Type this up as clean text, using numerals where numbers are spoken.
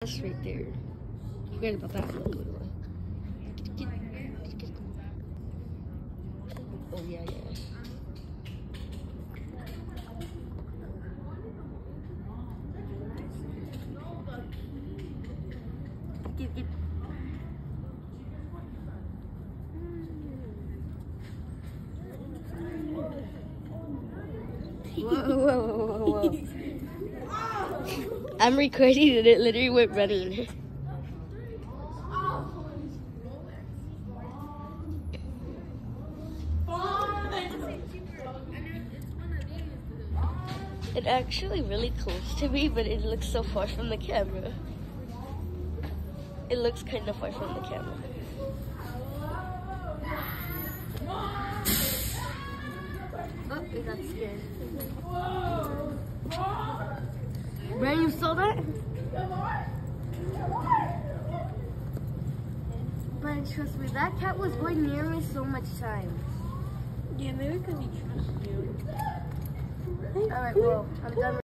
That's right there. Forget about that. Oh yeah, yeah. Get. Whoa. I'm recording and it literally went running. It's actually really close to me, but it looks so far from the camera. It looks kind of far from the camera. Oh, it got scared. Brian, you saw that? But trust me, that cat was going near me so much time. Yeah, maybe because he trusts you. Alright, well, I'm done.